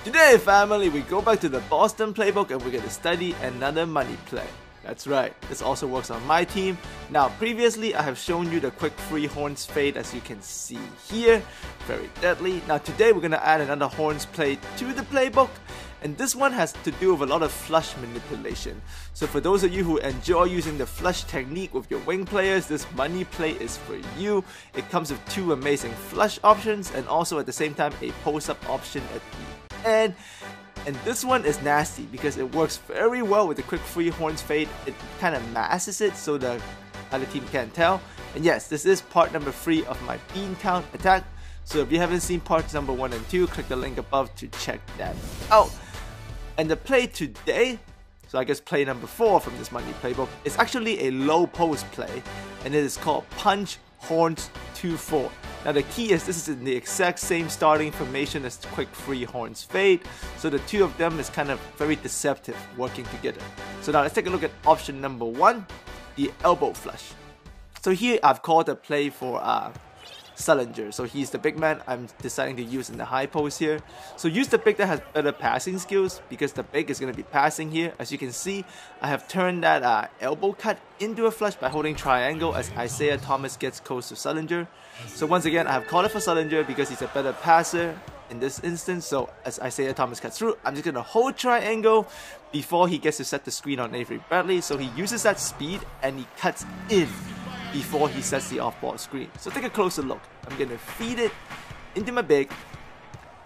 Today, family, we go back to the Boston playbook and we're going to study another money play. That's right, this also works on my team. Now, previously I have shown you the quick free horns fade, as you can see here. Very deadly. Now today we're going to add another horns play to the playbook. And this one has to do with a lot of flush manipulation. So for those of you who enjoy using the flush technique with your wing players, this money play is for you. It comes with two amazing flush options and also at the same time a post-up option at the end. And this one is nasty because it works very well with the quick free horns fade. It kind of masks it so the other team can't tell. And yes, this is part number 3 of my bean count attack. So if you haven't seen parts number 1 and 2, click the link above to check that out. And the play today, so I guess play number 4 from this money playbook, is actually a low post play, and it is called Punch Horns 2-4. Now the key is this is in the exact same starting formation as quick free horns fade, so the two of them is kind of very deceptive working together. So now let's take a look at option number 1, the elbow flush. So here I've called a play for Sullinger, so he's the big man I'm deciding to use in the high post here. So use the big that has better passing skills because the big is going to be passing here. As you can see, I have turned that elbow cut into a flush by holding triangle as Isaiah Thomas gets close to Sullinger. So once again, I have called it for Sullinger because he's a better passer in this instance. So as Isaiah Thomas cuts through, I'm just going to hold triangle before he gets to set the screen on Avery Bradley. So he uses that speed and he cuts in before he sets the off-ball screen. So take a closer look. I'm going to feed it into my big.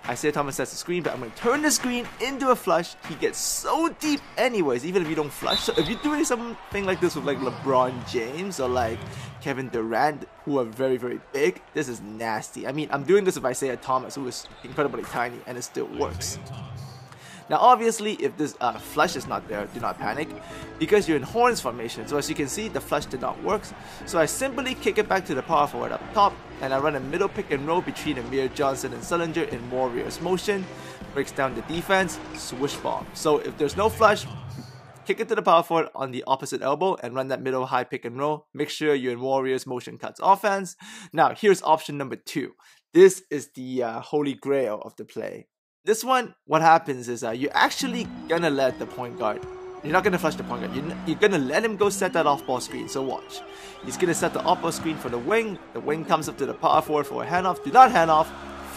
Isaiah Thomas sets the screen, but I'm going to turn the screen into a flush. He gets so deep anyways, even if you don't flush. So if you're doing something like this with like LeBron James or like Kevin Durant, who are very, very big, this is nasty. I mean, I'm doing this with Isaiah Thomas, who is incredibly tiny, and it still works. Now obviously, if this flush is not there, do not panic, because you're in horns formation. So as you can see, the flush did not work. So I simply kick it back to the power forward up top, and I run a middle pick and roll between Amir Johnson and Sullinger in Warriors motion. Breaks down the defense, swish bomb. So if there's no flush, kick it to the power forward on the opposite elbow and run that middle high pick and roll. Make sure you're in Warriors motion cuts offense. Now here's option number 2. This is the holy grail of the play. This one, what happens is you're actually gonna let the point guard, you're not gonna flush the point guard, you're gonna let him go set that off ball screen. So watch, he's gonna set the off ball screen for the wing comes up to the power forward for a handoff. Do not hand off,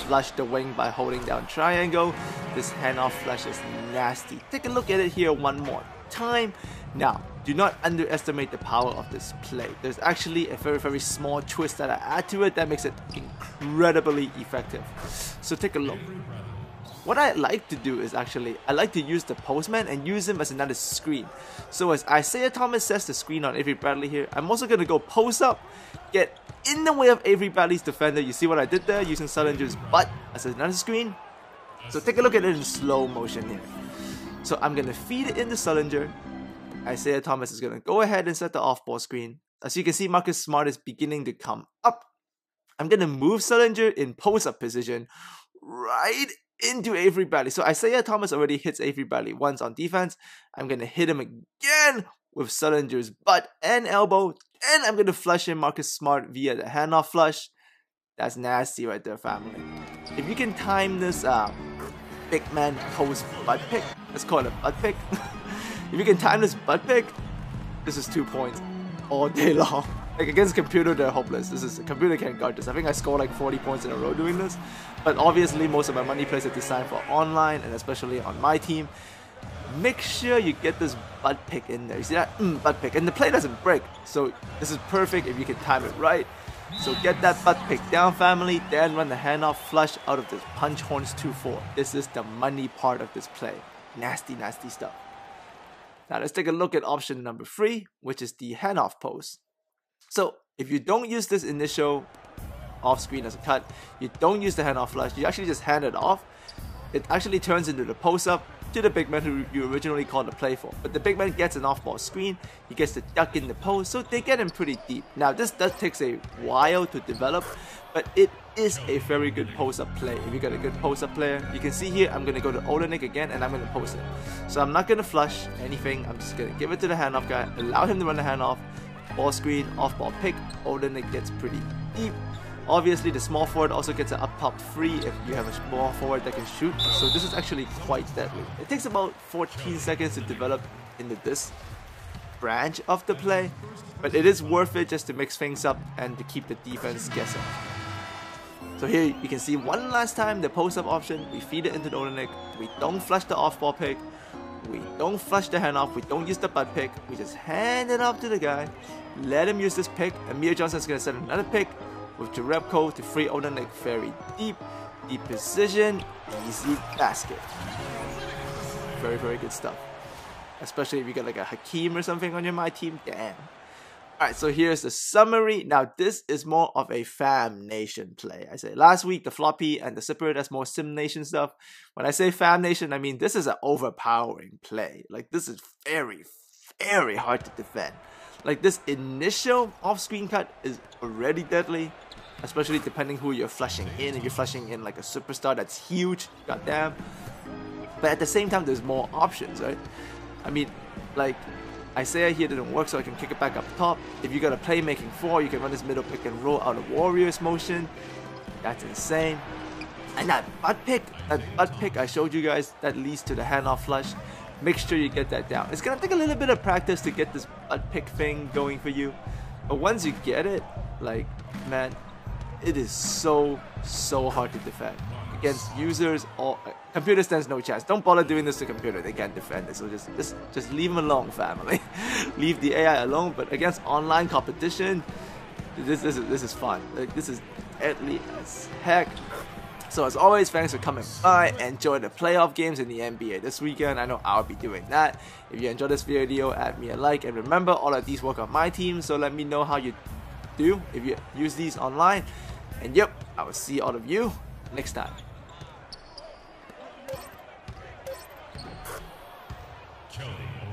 flush the wing by holding down triangle. This handoff flush is nasty. Take a look at it here one more time. Now, do not underestimate the power of this play. There's actually a very, very small twist that I add to it that makes it incredibly effective. So take a look. What I like to do is I like to use the postman and use him as another screen. So as Isaiah Thomas sets the screen on Avery Bradley here, I'm also going to go post up, get in the way of Avery Bradley's defender. You see what I did there, using Sullinger's butt as another screen? So take a look at it in slow motion here. So I'm going to feed it into Sullinger. Isaiah Thomas is going to go ahead and set the off-ball screen. As you can see, Marcus Smart is beginning to come up. I'm going to move Sullinger in post-up position right into Avery Bradley. So Isaiah Thomas already hits Avery Bradley once on defense. I'm going to hit him again with Sullinger's butt and elbow. And I'm going to flush in Marcus Smart via the handoff flush. That's nasty right there, family. If you can time this big man post butt pick, let's call it a butt pick. If you can time this butt pick, this is 2 points all day long. Like against computer, they're hopeless. A computer can't guard this. I think I scored like 40 points in a row doing this. But obviously, most of my money plays are designed for online, and especially on my team. Make sure you get this butt pick in there. You see that? Butt pick. And the play doesn't break. So this is perfect if you can time it right. So get that butt pick down, family. Then run the handoff flush out of this punch horns 2-4. This is the money part of this play. Nasty, nasty stuff. Now let's take a look at option number 3, which is the handoff post. So if you don't use this initial off screen as a cut, you don't use the handoff flush, you actually just hand it off, it actually turns into the post up to the big man who you originally called the play for. But the big man gets an off ball screen, he gets to duck in the post, so they get him pretty deep. Now this does take a while to develop, but it is a very good post up play. If you got a good post up player, you can see here I'm going to go to Olenek again and I'm going to post it. So I'm not going to flush anything, I'm just going to give it to the handoff guy, allow him to run the handoff. Ball screen, off ball pick, Olenek gets pretty deep. Obviously, the small forward also gets an up top free if you have a small forward that can shoot, so this is actually quite deadly. It takes about 14 seconds to develop into this branch of the play, but it is worth it just to mix things up and to keep the defense guessing. So here you can see one last time the post-up option, we feed it into the Olenek, we don't flush the off-ball pick, we don't flush the handoff, we don't use the butt pick, we just hand it off to the guy, let him use this pick, and Amir Johnson's going to set another pick with Jerebko to free Olenek very deep position, easy basket. Very, very good stuff. Especially if you get like a Hakeem or something on your My Team, damn. Alright, so here's the summary. Now this is more of a Fam Nation play. I said last week the floppy and the zipper, that's more Sim Nation stuff. When I say Fam Nation, I mean this is an overpowering play. Like this is very, very hard to defend. Like this initial off-screen cut is already deadly, especially depending who you're flushing in. If you're flushing in like a superstar that's huge, goddamn. But at the same time, there's more options, right? I mean, like Isaiah here didn't work, so I can kick it back up top. If you got a playmaking 4, you can run this middle pick and roll out of Warriors motion. That's insane. And that butt pick I showed you guys, that leads to the handoff flush. Make sure you get that down. It's gonna take a little bit of practice to get this butt pick thing going for you, but once you get it, like, man, it is so hard to defend against users or computer stands no chance. Don't bother doing this to computer, they can't defend it. So just leave them alone, family. Leave the AI alone. But against online competition, this is fun. Like this is deadly as heck. So as always, thanks for coming by. Enjoy the playoff games in the NBA this weekend. I know I'll be doing that. If you enjoyed this video, add me a like. And remember, all of these work on my team, so let me know how you do if you use these online. And yep, I will see all of you next time. Kelly.